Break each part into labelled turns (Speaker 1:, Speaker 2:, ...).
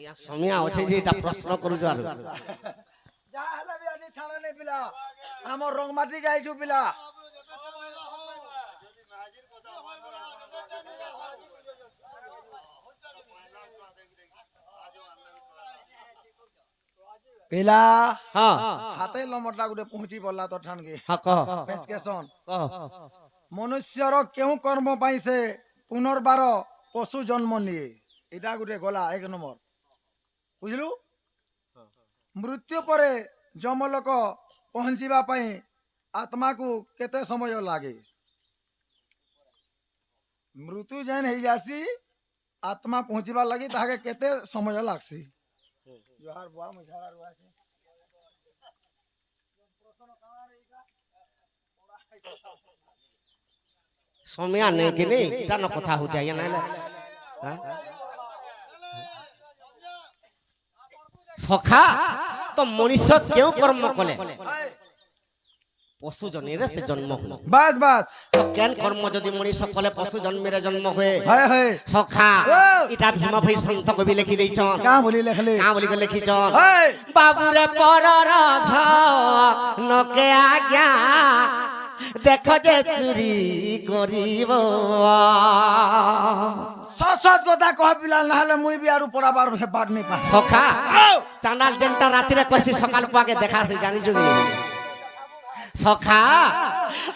Speaker 1: या समिया আছে যে এটা প্রশ্ন করুছ আর
Speaker 2: যা হলা বি আজি ছাড়া নেই পিলা আমার রংমাটি গাইছু পিলা पिला
Speaker 1: हां
Speaker 2: हाते लमटा गुटे पहुंची पड़ला तो ठान के
Speaker 1: हां कह
Speaker 2: पेचकेसन
Speaker 1: कह
Speaker 2: मनुष्यर केउ कर्म पाई से पुनर्बार पशु जन्म निये एटा गुटे गला एक नंबर बुझलु मृत्यु परे जमलोक पहुंचीबा पई आत्मा को केते समय लागे मृत्यु जैन हे जासी आत्मा पहुंचीबा लगी ताके केते समय लागसी जोहार बुआ मझारा रुआ से
Speaker 1: समिया नहीं कि नहीं ता न कथा हो जाय ना हां सखा तो मनुष्य क्यों कर्म कले पशु जन्म से जन्म हुए
Speaker 2: बस बस
Speaker 1: तो केन कर्म जदि मनुष्य कले पशु जन्म रे जन्म हुए
Speaker 2: हाय हाय
Speaker 1: सखा इटा भीम भाई संत कवि लिखि दै छन
Speaker 2: का बोली लिखले
Speaker 1: का बोली के लिखि छन
Speaker 2: हाय
Speaker 1: बाबू रे परर घर नके आज्ञा देखो जे चुरी करिवो
Speaker 2: सत कथा कह पिला नहले मुई भी आरु पराबार बात नहीं पा
Speaker 1: सखा चांडाल जेंटा राति रे कसी सकाल पाके देखा से जानि जोगी सखा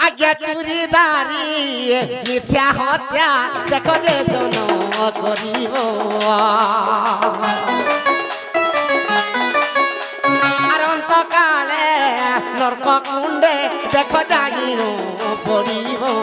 Speaker 1: आज्ञा चुरीदारी मिथ्या हत्या देखो जे जन करिवो अरंत काले नरक कुंडे देखो जागिनो पड़िवो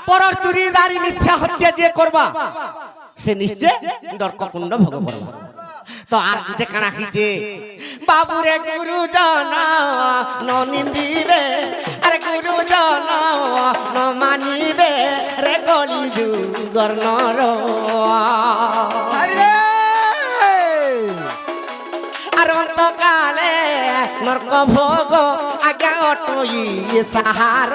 Speaker 1: परर चुरीदारी मिथ्या हत्या जे करबा से निश्चय नरक कुंड भोग करबा तो आर गुटे काना खीचे बाबू रे गुरुजन न निंदिबे अरे गुरुजन न मानिबे रे गली जुगर नर अरंत काले नरक भोग आज्ञा अटोई ताहार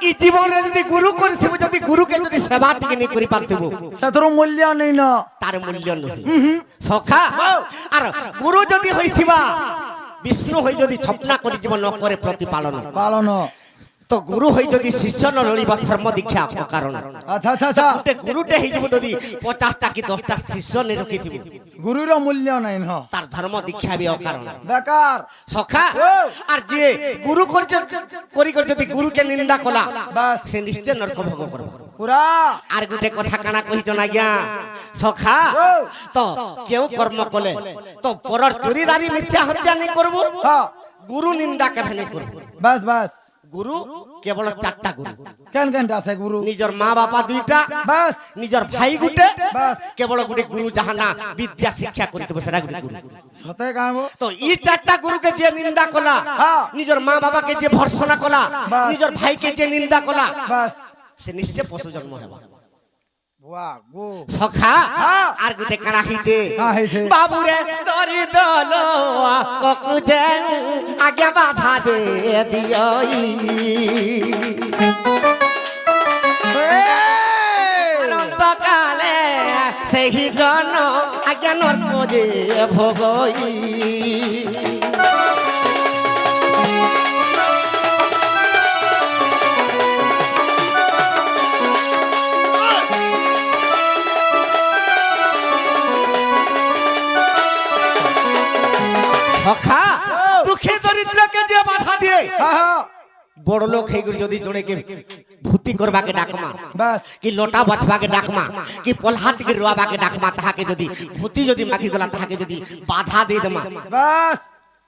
Speaker 1: ई जीवन रे जदी गुरु करथिबो जदी गुरु के जदी सेवा टिके नहीं करि पारथिबो
Speaker 2: सतरो मूल्य नहीं न
Speaker 1: तार मूल्य नहीं सखा आर गुरु जदी होइथिबा विष्णु होई जदी छपना करि जीवन न करे प्रतिपालन
Speaker 2: पालन
Speaker 1: तो गुरु होई जदी शिष्य न ललिबा धर्म दीक्षा कारण
Speaker 2: अच्छा अच्छा अच्छा
Speaker 1: गुटे गुरुटे होई जदी जदी 50 टा की 10 टा शिष्य ने रखिथिबो
Speaker 2: गुरु रो मूल्य नहीं न
Speaker 1: तार धर्म दीक्षा भी अकारण
Speaker 2: बेकार
Speaker 1: सखा आर जे गुरु करि जदी गुरु के निंदा कला
Speaker 2: बस
Speaker 1: से निश्चय नरक भोग करबो
Speaker 2: पूरा
Speaker 1: आर गुटे कथा काना कहि जना गया सखा तो क्यों कर्म कले तो परर चोरीदारी मिथ्या हत्या नहीं करबो
Speaker 2: हां
Speaker 1: गुरु निंदा के नहीं करबो
Speaker 2: बस बस
Speaker 1: गुरु केवल चारटा गुरु
Speaker 2: केन केन रासे गुरु
Speaker 1: निजर माँ बापा दुईटा
Speaker 2: बस
Speaker 1: निजर भाई गुटे
Speaker 2: बस
Speaker 1: केवल गुटे गुरु जहाना विद्या शिक्षा करते सेटा गुटे गुरु
Speaker 2: सते कामो
Speaker 1: तो ई चारटा गुरु के जे निंदा कला निजर माँ बाबा के जे भर्सना कला निजर भाई के जे निंदा कला
Speaker 2: बस
Speaker 1: से निश्चय पशु जन्म हेबा
Speaker 2: वाह गो
Speaker 1: सखा आर गुटे काना हिचे
Speaker 2: हां हेसे
Speaker 1: बाबू रे दरी दलो ककु जे आज्ञा बाधा दे दियोई अनंत काले सेही जन आज्ञा नरक जे भोगई सखा दुखी दरिद्र के जे बाधा दिए बड़ लोग है जदि जड़े के भूति करबा के डाकमा
Speaker 2: बस
Speaker 1: कि लोटा बचबा के डाकमा कि पलहाट के रोबा के डाकमा ताहा के जदि भूति जदि माखी गला ताहा के जदि बाधा दे दमा
Speaker 2: बस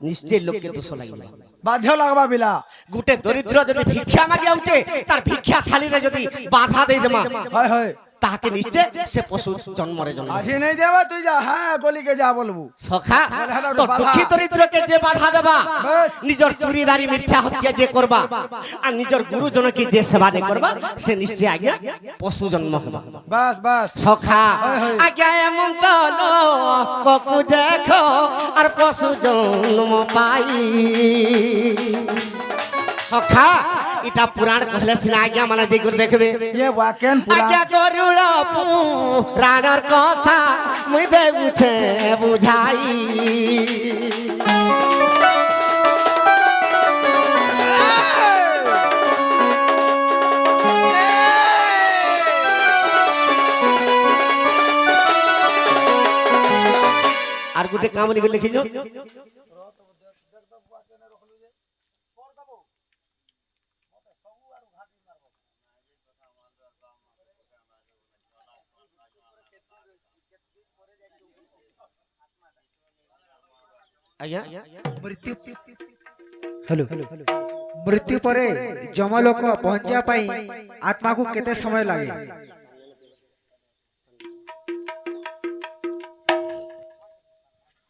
Speaker 1: निश्चय लोग के दोष लागिला
Speaker 2: बाध्य लागबा बिला
Speaker 1: गुटे दरिद्र जदि भिक्षा मागे आउचे तार भिक्षा थाली रे जदि बाधा दे दमा
Speaker 2: हाय हाय
Speaker 1: তাহাকে নিশ্চয় সে পশু জন্মরে জন্ম
Speaker 2: আজি নেই দেবা তুই যা হ্যাঁ গলিকে যা বলবু
Speaker 1: সখা
Speaker 2: বাধা
Speaker 1: তো
Speaker 2: বাধা।
Speaker 1: দুঃখী দরিদ্রকে যে বাধা দেবা
Speaker 2: বেশ।
Speaker 1: নিজের চুরিদারি মিথ্যা হত্যা যে করবা আর নিজের গুরুজনকে যে সেবা নে করবা সে নিশ্চয় আজ্ঞা পশু জন্ম হবা
Speaker 2: বাস বাস
Speaker 1: সখা
Speaker 2: হয়, হয়।
Speaker 1: আজ্ঞা এমন তলো ককু দেখো আর পশু জন্ম পাই সখা এটা পুরাণ কহলে সিনা আজ্ঞা মানে যে করে দেখবে
Speaker 2: ये वाक्यन पूरा
Speaker 1: আজ্ঞা গরুড় পুরাণর কথা মুই দেউছে বুঝাই আর গোটে কাম লিখে লিখি যাও আজ্ঞা
Speaker 3: मृत्यु हेलो मृत्यु परे जमलोक पहुंचा पाई आत्मा को केते समय लागे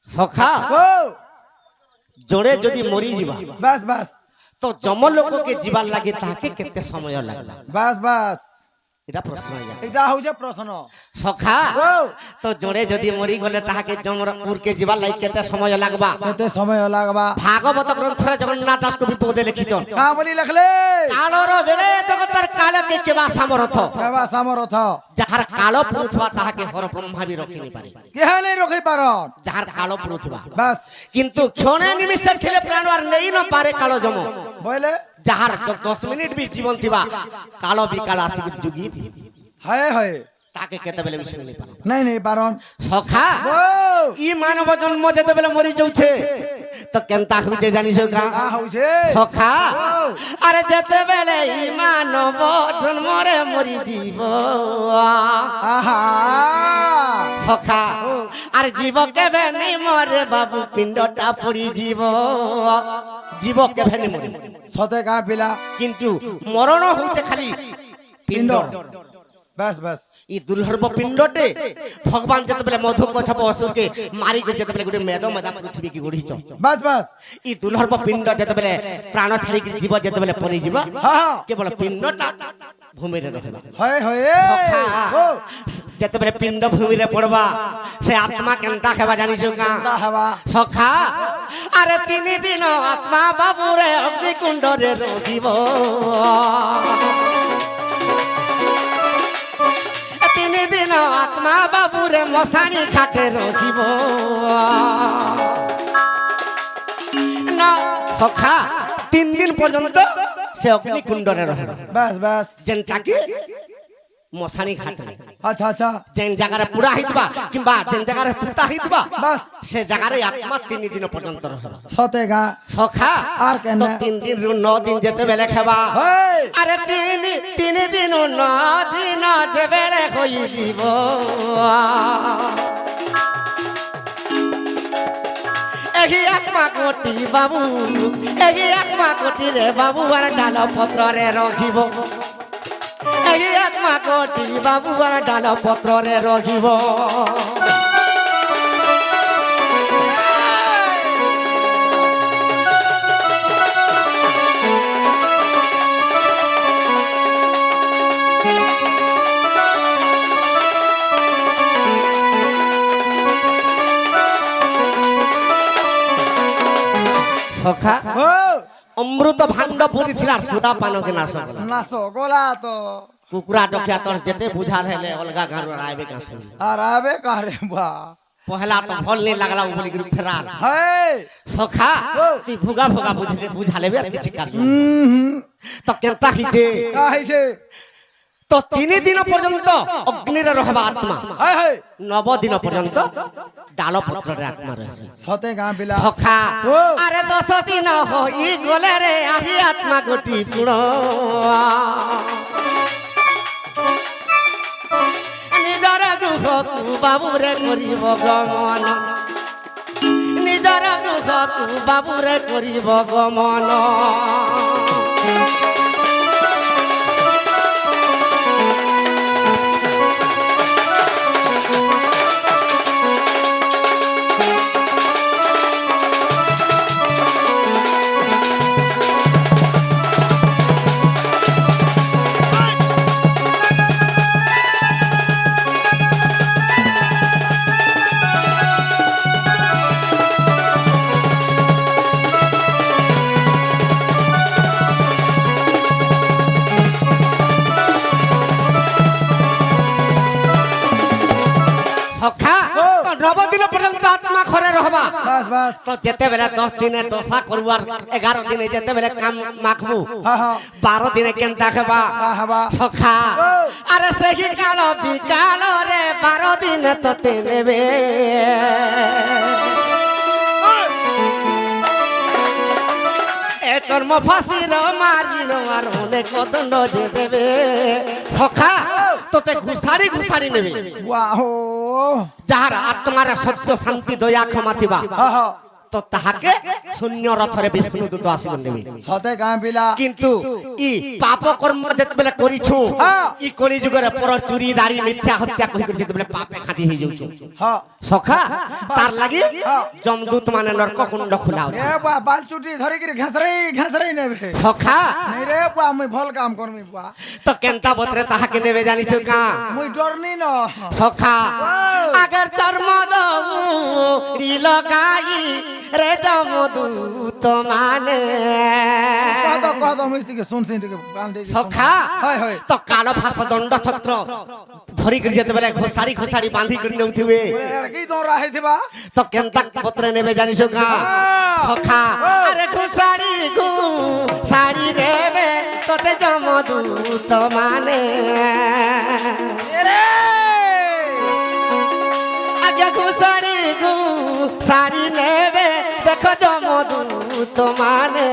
Speaker 1: সখা
Speaker 2: ओ
Speaker 1: জড়ে যদি মরি ଯିବା
Speaker 2: बस बस
Speaker 1: তো যমলোককে ଯିବାର ଲାଗି ତାହାକେ କେତେ ସମୟ ଲାଗଲା
Speaker 2: बस बस
Speaker 1: এটা প্রশ্ন আজ্ঞা
Speaker 2: এটা হউছে প্রশ্ন
Speaker 1: সখা
Speaker 2: ও
Speaker 1: তো জড়ে যদি মরি গলে তাহাকে যমপুরকে ଯିবার লাগি কেতে সময় লাগবা
Speaker 2: কেতে সময় লাগবা
Speaker 1: ভাগবত গ্রন্থরে জগন্নাথ দাস কবি পদে লিখিছন
Speaker 2: কা বলি লেখলে
Speaker 1: কালর বেলে জগতর কালকে কেবা সামরথ
Speaker 2: কেবা সামরথ
Speaker 1: যাহার কাল পুরুথবা তাহাকে হর ব্রহ্মা বি রখিনি পারে
Speaker 2: কেহা নেই রখি পারন
Speaker 1: যাহার কাল পুরুথবা
Speaker 2: बस
Speaker 1: কিন্তু ক্ষণে নিমিষে খেলে প্রাণ আর নেই ন পারে কাল জম
Speaker 2: বলে
Speaker 1: যাহার 10 মিনিট বি জীবন থিবা কাল বিকাল আসি যুগি
Speaker 2: হায় হায়
Speaker 1: তাকে কেতেবেলে বিষয় নেই পারে
Speaker 2: नहीं नहीं पारन
Speaker 1: সখা
Speaker 2: ओ
Speaker 1: ই মানব জন্ম যেতেবেলে মরি যাউছে তো কেনতা হউছে জানিছো কা
Speaker 2: কা হউছে
Speaker 1: সখা
Speaker 2: ও
Speaker 1: আরে যেতেবেলে ই মানব জন্মরে মরি দিব
Speaker 2: আহা
Speaker 1: সখা আর জীব কেবে নেই মরে বাবু পিণ্ডটা পড়ি জীব জীব কেবে নেই মরে
Speaker 2: সতে কা পিলা
Speaker 1: কিন্তু মরণ হচ্ছে খালি পিণ্ড
Speaker 2: बस बस
Speaker 1: ই দুর্লভ পিণ্ডটে ভগবান যেতেবেলে মধু কঠব অসুরকে মারি করে যেতেবেলে গোটে মেদ মেদা পৃথিবী কি গড়িছ
Speaker 2: बस बस
Speaker 1: ই দুর্লভ পিণ্ড যেতেবেলে প্রাণ ছাড়ি জীব যেতেবেলে পরি জীব
Speaker 2: हाँ
Speaker 1: কেবল পিণ্ডটা ভূমিরে রহিবা
Speaker 2: हाय हाय
Speaker 1: সখা
Speaker 2: ओ
Speaker 1: যেতেবেলে পিণ্ড ভূমিরে পড়বা সে আত্মা কেনতা খেবা জানিছো কা
Speaker 2: का हवा
Speaker 1: সখা আরে 3 দিন আত্মা বাবুরে অগ্নিকুণ্ডরে রহিব 3 দিন আত্মা বাবুরে মশানি ঘাটে রহিব না সখা 3 দিন পর্যন্ত সে অগ্নিকুণ্ডরে রহিব
Speaker 2: बस बस
Speaker 1: যেনটাকে মশানি ঘাটে
Speaker 2: अच्छा अच्छा
Speaker 1: যেন জায়গারে পুরা হইতবা কিংবা যেন জায়গারে পুতা হইতবা
Speaker 2: बस
Speaker 1: সে জায়গারে আত্মা 3 দিন পর্যন্ত রহবা
Speaker 2: सते का
Speaker 1: সখা
Speaker 2: আর কেন?
Speaker 1: তো 3 দিন 9 দিন যেতে বেলে খাবা
Speaker 2: हाय
Speaker 1: আরে 3 দিন 9 দিন যে বেলে হই দিব এহি আত্মা কোটি বাবু এহি আত্মা কোটি রে বাবু আর ডাল পত্র রে রখিব এহি আত্মা কোটি বাবু আর ডাল পত্র রে রখিব সখা
Speaker 2: ओ
Speaker 1: অমৃত ভাণ্ড পুরি থিলা সুদা পানকে নাশ কলা
Speaker 2: नासो गोला तो
Speaker 1: কুকুরা ডকিয়া তোর যেতে বুঝাল হেলে অলগা গাঁর আইবে কাঁ শুনি
Speaker 2: আর আবে কারে বা
Speaker 1: পহলা তো ভাল নি লাগলা বলি গ্রুপ ফেরাল
Speaker 2: हाय
Speaker 1: সখা তুই ভুগা ভুগা বুঝালে আর কিছু কাজ তো কেনতা হিছে
Speaker 2: का हइसे
Speaker 1: তো 3 দিন পর্যন্ত অগ্নিরে রহবা আত্মা
Speaker 2: हाय हाय
Speaker 1: 9 দিন পর্যন্ত ডাল পত্ରରେ আত্মা রহছে
Speaker 2: सते का पिला
Speaker 1: সখা
Speaker 2: ও।
Speaker 1: আরে 10 দিন হই গলে রে আহি আত্মা গটি পুণ নিজর গৃহকু বাবুরে করিব গমন নিজর গৃহকু বাবুরে করিব গমন সখা তো 9 দিন পর্যন্ত আত্মা ঘরে রহবা
Speaker 2: বাস বাস
Speaker 1: তো যেতে বেলা 10 দিনে দশা করবো আর 11 দিনে যেতে বেলা কাম মাখবু
Speaker 2: হ্যাঁ হ্যাঁ
Speaker 1: 12 দিনে কেনতা খাবা
Speaker 2: হাবা
Speaker 1: সখা আরে সেই কাল বিকাল রে 12 দিনে তোতে নেবে এ চর্ম ফাঁসির মারিল আর অনেক দণ্ড যে দেবে সখা তোতে ঘুষারি ঘুষারি নেবে
Speaker 2: ওয়াও
Speaker 1: যাহার আত্মার সত্য শান্তি দয়া ক্ষমা থিবা
Speaker 2: হ্যাঁ হ্যাঁ
Speaker 1: তো তাহাকে শূন্য রথরে বিষ্ণু দূত আসিব নেবে
Speaker 2: সতে গাঁ পিলা
Speaker 1: কিন্তু ই পাপ কর্ম যেতবেলে করিছু
Speaker 2: হ্যাঁ।
Speaker 1: ই কলি যুগরে পর চুরি দাড়ি মিথ্যা হত্যা করি করি যেতবেলে পাপে খাঁটি হয়ে যাউছু
Speaker 2: হ্যাঁ
Speaker 1: সখা তার লাগি
Speaker 2: হ্যাঁ।
Speaker 1: যমদূত মানে নরক কুণ্ড খোলা আছে
Speaker 2: এ বা বাল চুটি ধরি করে ঘাসরাই নেবে
Speaker 1: সখা
Speaker 2: নাই রে বা মুই ভাল কাম করমি বা
Speaker 1: তো কেনতা বতরে তাহাকে নেবে জানিছ কা
Speaker 2: মুই ডরনি ন
Speaker 1: সখা আগর চর্ম দৌড়ি লগাই রে যমদূত মানে
Speaker 2: কত মুই থেকে শুনছি থেকে কান দে
Speaker 1: সখা
Speaker 2: হয় হয়
Speaker 1: তো কাল ফাঁস দণ্ড ছত্র ধরি করে যেতে বেলে ঘোষারি ঘোষারি বাঁধি করে নেউথিবে
Speaker 2: কি তোরা হেতিবা
Speaker 1: তো কেনতা পত্রে নেবে জানিছ কা সখা আরে ঘোষারি শাড়ি নেবে তোতে যমদূত মানে
Speaker 2: রে
Speaker 1: আগে ঘোষারি শাড়ি নেবে দেখো যমদূত মানে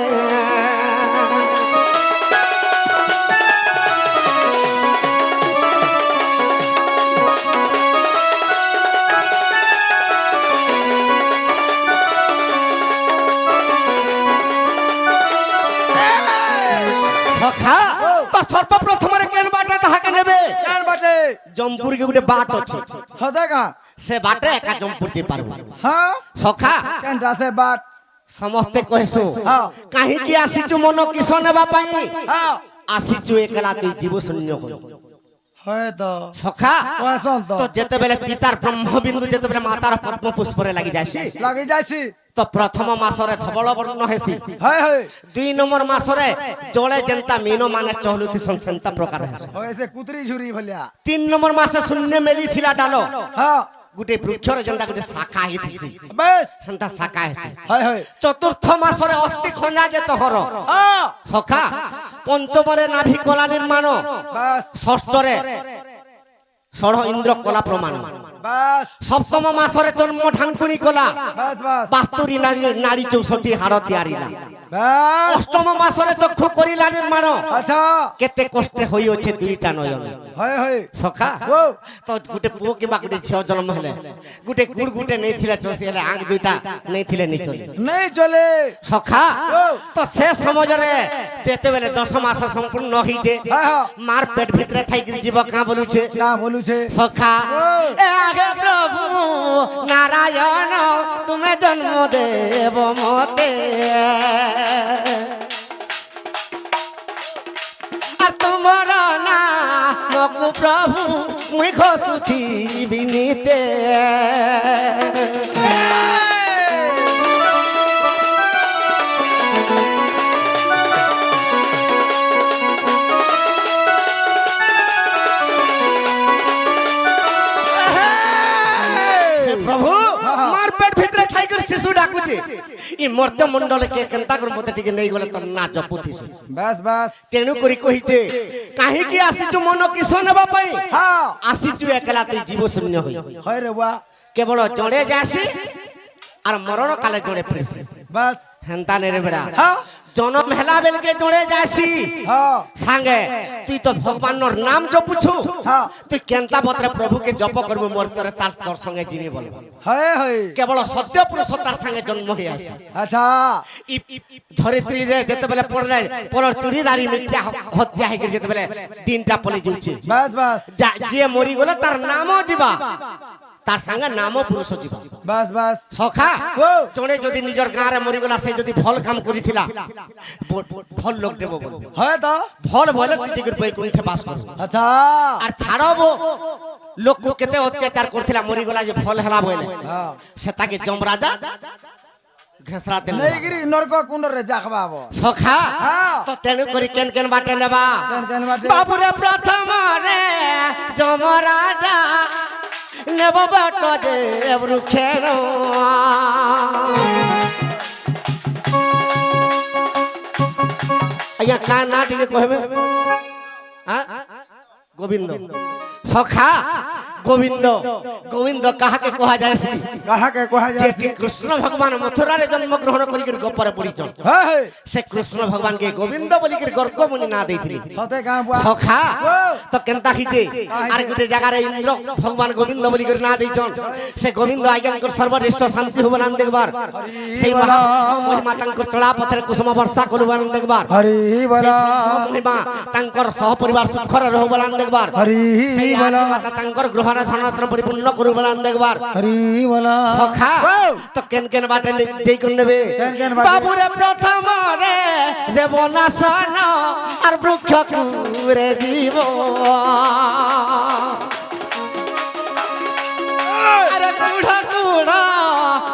Speaker 1: সখা তো সর্বপ্রথমে কেন বাটে তাহাকে নেবে
Speaker 2: কান বাটে
Speaker 1: জমপুর কে গোটে বাট আছে
Speaker 2: সতে গাঁ
Speaker 1: সে বাটে একা জমপুর যে পারব
Speaker 2: হ্যাঁ
Speaker 1: সখা
Speaker 2: কেন রাসে বাট
Speaker 1: ସମସ୍ତେ କହେସୁ
Speaker 2: হ্যাঁ
Speaker 1: କାହିଁକି ଆସିଛୁ ମନ କିସ ନେବା ପାଇଁ
Speaker 2: হ্যাঁ
Speaker 1: ଆସିଛୁ ଏକଲା ତୁଇ ଜୀବ ଶୂନ୍ୟ କରି
Speaker 2: হয় তো
Speaker 1: ସଖା
Speaker 2: কয়সন তো
Speaker 1: ତ ଯେତେବେଳେ ପିତାର ବ୍ରହ୍ମବିନ୍ଦୁ ଯେତେବେଳେ ମାତାର ପଦ୍ମ ପୁଷ୍ପରେ ଲାଗି ଯାଏସି
Speaker 2: লাগি যাইছি
Speaker 1: ତ ପ୍ରଥମ ମାସରେ ଧବଳ ବର୍ଣ୍ଣ ହେସି
Speaker 2: হয় হয়
Speaker 1: 2 নম্বର ମାସରେ ଜଳେ ଯେନ୍ତା ମୀନ ମାନେ ଚହଲୁଥିସନ୍ ସେନ୍ତା ପ୍ରକାର ହେସି
Speaker 2: হয় সে কুতরি ঝুরি ভলিয়া
Speaker 1: 3 নম্বର ମାସେ ଶୂନ୍ୟ ମେଲି ଥିଲା ଡାଲ
Speaker 2: হ্যাঁ
Speaker 1: ଗୋଟେ ବୃକ୍ଷରେ ଯେନ୍ତା ଗୋଟେ ଶାଖା ହେଇଥିସି
Speaker 2: বেশ
Speaker 1: ସେନ୍ତା ଶାଖା ହେସି
Speaker 2: হয় হয়
Speaker 1: ଚତୁର୍ଥ ମାସରେ ଅସ୍ଥି ଖଞ୍ଜା ଯେ ତହର
Speaker 2: হ্যাঁ
Speaker 1: ସଖା ପଞ୍ଚମରେ ନାଭି କଲା ନିର୍ମାଣ
Speaker 2: বাস
Speaker 1: ଷଷ୍ଠରେ ଷଢ଼ ଇନ୍ଦ୍ର କଲା ପ୍ରମାଣ
Speaker 2: বাস
Speaker 1: ସପ୍ତମ ମାସରେ ଜନ୍ମ ଢାଙ୍କୁଣି କଲା
Speaker 2: বাস বাস
Speaker 1: ବାସ୍ତୁରୀ ନାରୀ 64 ହାଡ଼ ତିଆରିଲା
Speaker 2: বাস
Speaker 1: ଅଷ୍ଟମ ମାସରେ ଚକ୍ଷୁ କରିଲା ନିର୍ମାଣ
Speaker 2: আচ্ছা
Speaker 1: କେତେ କଷ୍ଟ ହୋଇଅଛେ ଦୁଇଟା ନୟନ
Speaker 2: হয় হয়
Speaker 1: ସଖା
Speaker 2: ও
Speaker 1: ତ ଗୋଟେ ପୁଅ କିମ୍ବା ଗୋଟେ ଝିଅ ଜନ୍ମ ହେଲେ ଗୋଟେ ଗୁଡ଼ ଗୋଟେ ନେଇଥିଲେ ଚଷି ହେଲେ ଆଙ୍ଗ ଦୁଇଟା ନେଇଥିଲେ ନିଚଲେ
Speaker 2: নেই চলে
Speaker 1: ସଖା ତ ସେ ସମୟରେ ଯେତେବେଳେ 10 ମାସ ସମ୍ପୂର୍ଣ୍ଣ ହେଇଛେ
Speaker 2: হ্যাঁ হ্যাঁ
Speaker 1: মার পেট ভিতরে থাইকি জীব কাঁ বলুছে
Speaker 2: না বলুছে
Speaker 1: সখা এ আগে প্রভু নারায়ণ তুমি জন্ম দেব মতে আর তোমার নামকু প্রভু মুই ঘষুথি বিনীতে প্রভু মার পেট ভিতরে খাইকর শিশু ডাকুছে ই মর্ত্য মন্ডলে কে কেনতা করে মতে টিকে নেই গলে তোর না জপুথিস
Speaker 2: বাস বাস
Speaker 1: তেণু করি কহিছে কাহিকি আসিছু মন কিস নেবা পাই
Speaker 2: হ্যাঁ
Speaker 1: আসিছু একলা তুই জীব শূন্য হই
Speaker 2: হয় রে বা
Speaker 1: কেবল জড়ে যাসি আর মরণ কালে জড়ে ফিরছি
Speaker 2: বাস
Speaker 1: হেনতা নেরে বেড়া
Speaker 2: হ্যাঁ
Speaker 1: জনম হেলা বেলকে জড়ে যাসি
Speaker 2: হ্যাঁ
Speaker 1: সাঙ্গে তুই তো ভগবানর নাম জপুছু
Speaker 2: হ্যাঁ
Speaker 1: তুই কেনতা বতরে প্রভুকে জপ করবো মোর তরে তার তোর সঙ্গে জিনি বলব
Speaker 2: হয় হয়
Speaker 1: কেবল সত্য পুরুষ তার সঙ্গে জন্ম হয়ে আসে
Speaker 2: আচ্ছা
Speaker 1: ধরিত্রী রে যেতেবেলে পড়লে পর চুরিদারি মিথ্যা হত্যা হয়ে যেতেবেলে দিনটা পলি যাচ্ছে
Speaker 2: বাস বাস
Speaker 1: যে মরি গলে তার নামও ଯିବା তার সঙ্গে নামও পুরুষ ଯିବା
Speaker 2: বাস বাস
Speaker 1: সখা
Speaker 2: ও
Speaker 1: জনে যদি নিজের গাঁরে মরিগলা সে যদি ভাল কাম করিছিলা ভাল লোক দেব বলবে
Speaker 2: হয় তো
Speaker 1: ভাল বলে তুই জিগর বৈকুণ্ঠে বাস করব
Speaker 2: আচ্ছা
Speaker 1: আর ছাড়বো লোককে কেতে অত্যাচার করছিলা মরিগলা যে ভাল হেলা বলে
Speaker 2: হ্যাঁ
Speaker 1: সে তাকে যমরাজা ঘেসরা দেল
Speaker 2: নেইগিরি নরক কুণ্ডরে যাখবাব
Speaker 1: সখা
Speaker 2: হ্যাঁ
Speaker 1: তো তেণু করি কেন কেন বাটে নেবা
Speaker 2: কেন কেন বাটে
Speaker 1: বাবুরে প্রথম রে যমরাজা নেব বাট যে বৃক্ষের আজ্ঞা কা না টিকে কহবে গোবিন্দ সখা গোবিন্দ গোবিন্দ কাহাকে কুহা যায়
Speaker 2: কাহাকে কোহা
Speaker 1: যে
Speaker 2: যায়
Speaker 1: কি কৃষ্ণ ভগবান মথুরারে জন্মগ্রহণ করি গপরে পড়িছন
Speaker 2: হ্যাঁ
Speaker 1: সে কৃষ্ণ ভগবান কে গোবিন্দ বলি গর্গ মুনি না দেইছিলি
Speaker 2: সতে গাঁ বুয়া
Speaker 1: সখা তো কেনতা খিছে আর গোটে জায়গারে ইন্দ্র ভগবান গোবিন্দ বলি করে না দেইছন সে গোবিন্দ আজ্ঞাঙ্কর সর্বশ্রেষ্ঠ শান্তি হবলান দেখবার সেই মহা মহিমা তাঙ্কর চড়া পথরে কুসুম বর্ষা করবান দেখবার
Speaker 2: হরি
Speaker 1: সেই
Speaker 2: বলা
Speaker 1: মহিমা তাঙ্কর সহ পরিবার সুখরে রহবলান দেখবার
Speaker 2: হরি
Speaker 1: সেই
Speaker 2: বলা
Speaker 1: মাতা তাঙ্কর গ্রহরে ধনরত্ন পরিপূর্ণ করবলান দেখবার
Speaker 2: হরি বলা
Speaker 1: সখা তো কেন কেন বাটে যেই কোন নেবে
Speaker 2: কেন কেন বাটে?
Speaker 1: বাবুরে প্রথম রে দেব না সন আর বৃক্ষ কুরে দিব আরে কুড়া কুড়া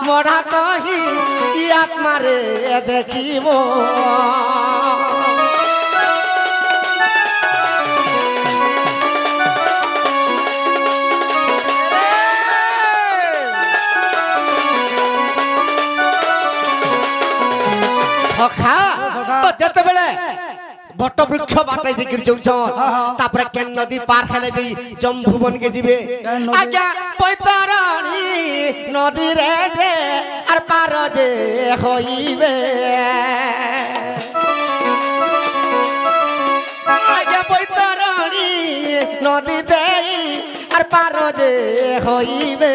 Speaker 1: মরা কহি ই আত্মারে দেখিব সখা তো যেতেবেলে বট বৃক্ষ বাটে যে গির যাউছ তারপরে কেন নদী পার হেলে যাই জম্ভুবন কে দিবে আজ্ঞা পৈতরণী নদী রে যে আর পার যে হইবে আজ্ঞা পৈতরণী নদী দেই আর পার যে হইবে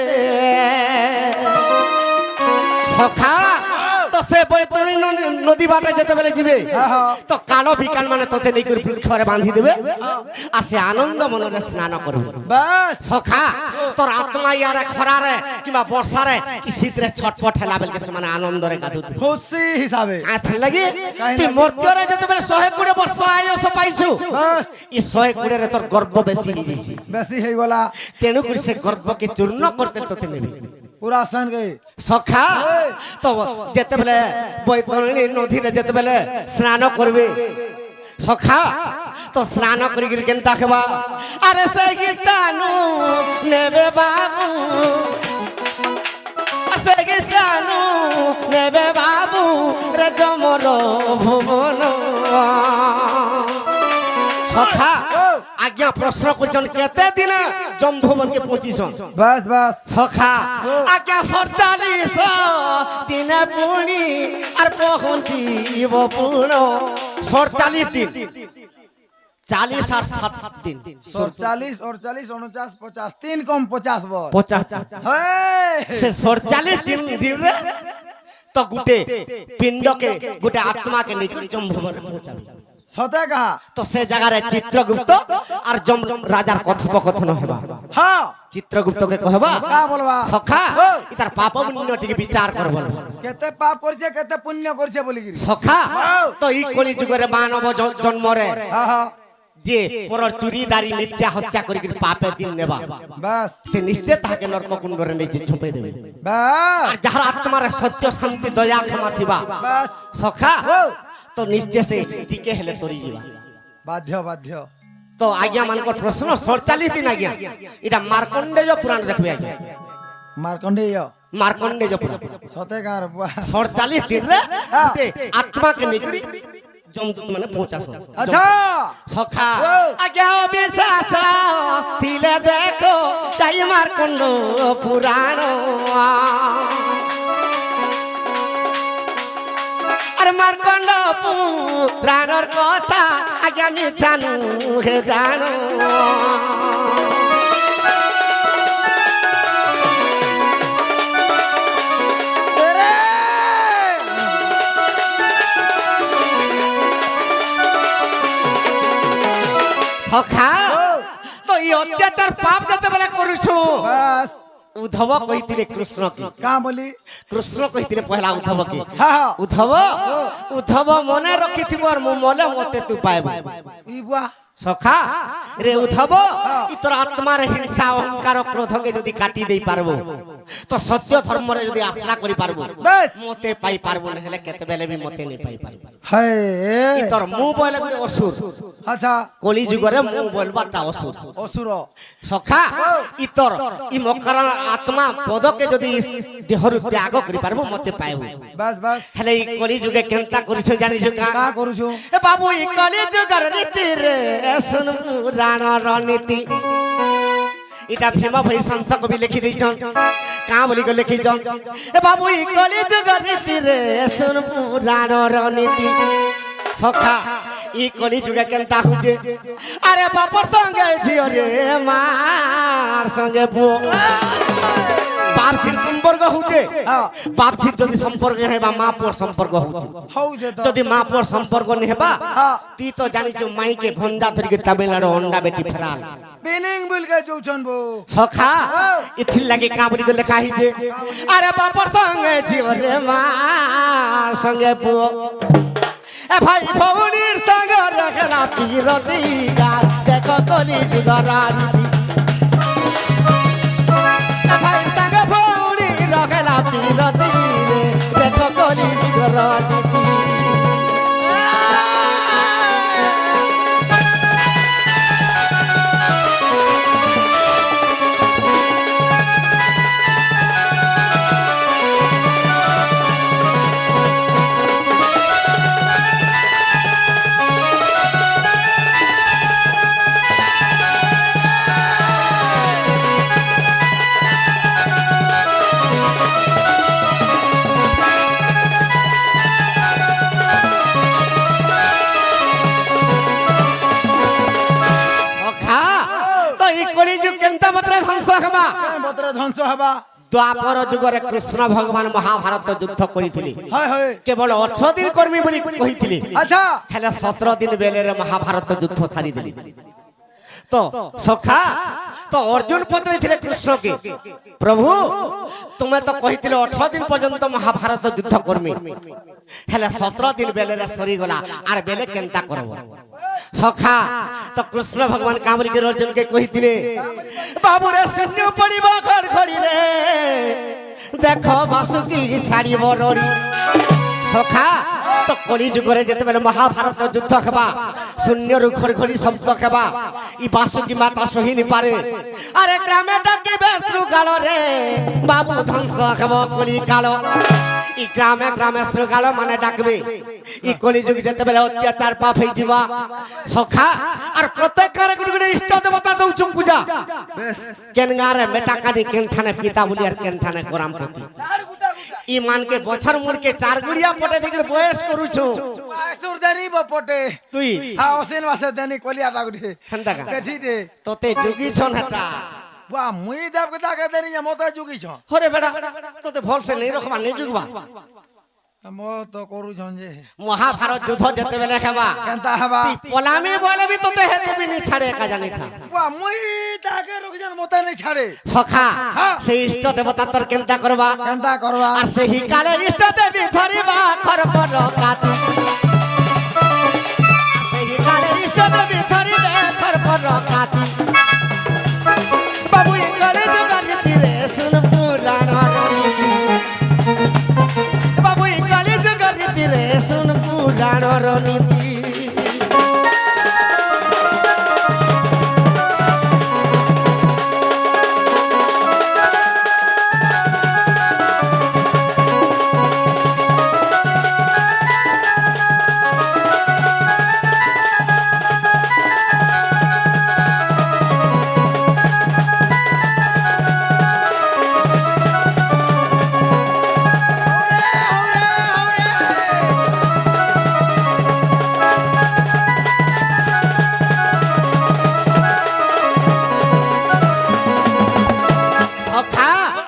Speaker 1: সখা তো সে বৈতরণী নদী বাটে যেতে বেলে যাবে তো কালো বিকাল মানে তোতে নেই করে বৃক্ষরে বাঁধি দেবে আর সে আনন্দ মନରେ স্নান করবে
Speaker 2: বাস
Speaker 1: সখা তোর আত্মা ইয়ারে খরারে কিংবা বর্ষারে কি শীতরে ছটপট হেলা বেলকে সে আনন্দরে গাধুতে
Speaker 2: খুশি হিসাবে
Speaker 1: কাঁথে লাগি তুই মর্ত্যরে যেতে বেলে 120 বর্ষ আয়ুষ পাইছু
Speaker 2: বাস
Speaker 1: ই 120 রে তোর গর্ব বেশি হয়ে যাইছে
Speaker 2: বেশি হয়ে গলা
Speaker 1: তেণু করে সে গর্বকে চূর্ণ করতে তোতে নেবে
Speaker 2: পুরা আসান গে
Speaker 1: সখা তো যেতেবেলে বৈতরণী নদীরে যেতেবেলে স্নান করবে সখা তো স্নান করি কেনতা খেবা আরে সে গীতানু নেবে বাবু সে গীতানু নেবে বাবু রে জমর ভুবন সখা আজ্ঞা প্রশ্ন করছেন কেতে দিন জম্ভুবন কে পৌঁছিছন
Speaker 2: বাস বাস
Speaker 1: সখা আজ্ঞা 47 দিনে পুনি আর পৌঁছিব পুন 47 দিন 40 আর 7 দিন
Speaker 2: 47 48 49 50 3 কম 50 বর
Speaker 1: 50
Speaker 2: হ্যাঁ
Speaker 1: সে 47 দিন দিনে তো গুটে পিণ্ডকে গুটে আত্মাকে নিকট জম্ভুবন পৌঁছাবে
Speaker 2: সতে কাহা
Speaker 1: তো সে জায়গায় চিত্রগুপ্ত আর যম রাজার কথোপকথন হেবা
Speaker 2: হ্যাঁ
Speaker 1: চিত্রগুপ্তকে কহবা
Speaker 2: কা বলবা
Speaker 1: সখা ইতার পাপ পুণ্য টিকে বিচার কর বলবা
Speaker 2: কেতে পাপ করছে কেতে পুণ্য করছে বলি গিরি
Speaker 1: সখা তো এই কলি যুগরে মানব জন্মরে
Speaker 2: হ্যাঁ হ্যাঁ
Speaker 1: যে পরর চুরি দাড়ি মিথ্যা হত্যা করি পাপে দিন নেবা
Speaker 2: বাস
Speaker 1: সে নিশ্চয় তাকে নরক কুণ্ডরে নিজে ঝোপে দেবে
Speaker 2: বাস
Speaker 1: আর যাহার আত্মার সত্য শান্তি দয়া ক্ষমা থিবা
Speaker 2: বাস
Speaker 1: সখা তো নিশ্চয় সে টিকে হেলে তরি ଯିବା
Speaker 2: বাধ্য বাধ্য
Speaker 1: তো আজ্ঞা মানকর প্রশ্ন 47 দিন আজ্ঞা এটা মার্কণ্ডেয় পুরাণ দেখবে আজ্ঞা
Speaker 2: মার্কণ্ডেয়
Speaker 1: মার্কণ্ডেয় পুরাণ
Speaker 2: সতে কার বুয়া
Speaker 1: 47 দিন রে গোটে আত্মাকে নিকরি জমদূত মানে পৌঁছাস
Speaker 2: আচ্ছা
Speaker 1: সখা আজ্ঞা বিশ্বাস থিলে দেখো তাই মার্কণ্ড পুরাণ আর মার্কণ্ড পুরাণর কথা আজ্ঞা মিথ্যা নুহে জানো সখা তো এই অত্যাচার পাপ যেতেবেলে করুছু
Speaker 2: বাস
Speaker 1: উদ্ধব কইতিলে কৃষ্ণকে
Speaker 2: কা বলি
Speaker 1: কৃষ্ণ কইতিলে পহলা উদ্ধবকে
Speaker 2: হ্যাঁ
Speaker 1: উদ্ধব উদ্ধব মনে রখিথিব আর মো মলে মতে তু পাইব
Speaker 2: ই বুয়া
Speaker 1: সখা রে উদ্ধব ই তোর আত্মার হিংসা অহংকার ক্রোধকে যদি কাটি দেই পারবো তো সত্য ধর্মরে যদি আশ্রা করি পারবো
Speaker 2: বেশ।
Speaker 1: মতে পাই পারবো না হলে কেতেবেলে বি মতে নেই পাই পারবো
Speaker 2: হায়
Speaker 1: ইতর মু বলে গুরে অসুর
Speaker 2: আচ্ছা
Speaker 1: কলি যুগরে মু বলবাটা অসুর
Speaker 2: অসুর
Speaker 1: সখা ইতর ই মকর আত্মা পদকে যদি দেহরু ত্যাগ করি পারবো মতে পাইবো
Speaker 2: বাস বাস
Speaker 1: হেলে ই কলি যুগে কেনতা করিছ জানিছ কা
Speaker 2: কা করুছো
Speaker 1: এ বাবু ই কলি যুগর রীতি রে শুন পুরাণ রনীতি এটা ভীমা ভাই সন্ত কবি লিখি দিছন কা বলি গো লিখিছন এ বাবু ই কলি যুগর রীতি রে শুন পুরাণ রনীতি সখা ই কলি যুগে কেনতা হুজে আরে বাপর সঙ্গে ঝিও রে মার সঙ্গে পুও বাপছির সম্পর্ক হুজে
Speaker 2: হ্যাঁ।
Speaker 1: বাপছির যদি সম্পর্ক হেবা মা পুর সম্পর্ক হুজে
Speaker 2: হউছে তো
Speaker 1: যদি মা পুর সম্পর্ক নি হেবা
Speaker 2: হ্যাঁ।
Speaker 1: তি তো জানিছ মাইকে ভন্দা ধরিকে তামিলনাড়ু অন্ডা বেটি ফেরাল
Speaker 2: বিনিং বিলকে যৌছন বো
Speaker 1: সখা ইথির লাগি কা বলি লেখা হিজে আরে বাপর সঙ্গে ঝিও রে মার সঙ্গে পুও এ ভাই ভৌনির সঙ্গে রেখলা পিরতি গা দেখো কলি যুগর রীতি এ ভাই সঙ্গে ভৌনি রেখলা পিরতি রে দেখো কলি যুগর রীতি সখা তো ই কলি যুগ কেনতা মাত্রা ধ্বংস হবা
Speaker 2: বতরে ধ্বংস হবা
Speaker 1: দ্বাপর যুগরে কৃষ্ণ ভগবান মহাভারত যুদ্ধ করিଥିଲେ
Speaker 2: হয় হয়
Speaker 1: কেবল 18 দিন কর্মী বলি কহিଥିଲେ
Speaker 2: আচ্ছা
Speaker 1: হেলে 17 দিন বেলেরে মহাভারত যুদ্ধ ছাড়ি দিলি তো সখা তো অর্জুন পচারিଥିଲେ কৃষ্ণকে প্রভু তুমি তো কহিছিলে 18 দিন পর্যন্ত মহাভারত যুদ্ধ কর্মী হেলে 17 দিন বেলেরে সরি গলা আর বেলে কেনতা করব সখা তো কৃষ্ণ ভগবান কামরিকে অর্জুনকে কহিଥିଲେ বাবুরে শূন্য পড়িব খড়খড়ি রে দেখো বাসুকি ছাড়িব রড়ি সখা তো কলি যুগরে যেতেবেলে মহাভারত যুদ্ধ হেবা শূন্যরু খড়খড়ি শব্দ হেবা ই বাসুকি মাতা সহিনি পারে আরে গ্রামে ডাকিবে শ্রুগাল রে বাবু ধ্বংস হেব কলি কাল ই গ্রামে গ্রামে শ্রুগাল মানে ডাকবে ই কলি যুগ যেতেবেলে অত্যাচার পাপ হই যাবা সখা আর প্রত্যেক ঘরে গুড়ে ইষ্ট দেবতা দউছ পূজা কেন গারে মেটা কাদি কেন ঠানে পিতা বলি আর কেন ঠানে গোরামপতি ই মানকে বছর মুড়কে চার গুড়িয়া পটে দিকে বয়স করুছ
Speaker 2: আসুর দেনি বপটে
Speaker 1: তুই
Speaker 2: হ্যাঁ অসিন মাসে দেনি কলিয়াটা গুটে
Speaker 1: হেন্তা কা
Speaker 2: কেঠি দে
Speaker 1: তোতে যুগি ছন হাটা
Speaker 2: বা মুই দেব কথা কে দেনি মতে যুগিছ
Speaker 1: হরে বেটা তোতে ভলসে নেই রখবা নেই যুগবা
Speaker 2: মো তো করুছন যে
Speaker 1: মহাভারত যুদ্ধ যেতে বেলে খাবা
Speaker 2: কেনতা হবা
Speaker 1: তুই পলামে বলে বি তোতে হেতে বি নি ছাড়ে একা জানি থা
Speaker 2: বা মুই তাকে রুকজন মতে নাই ছাড়ে
Speaker 1: সখা সেই ইষ্ট দেবতা তোর কেনতা করবা
Speaker 2: কেনতা করবা
Speaker 1: আর সেই কালে ইষ্ট দেবী ধরিবা খরপর কাতি সেই কালে ইষ্ট দেবী ধরিবে খরপর কাতি বাবু এই কালে যুগ রীতি রে শুন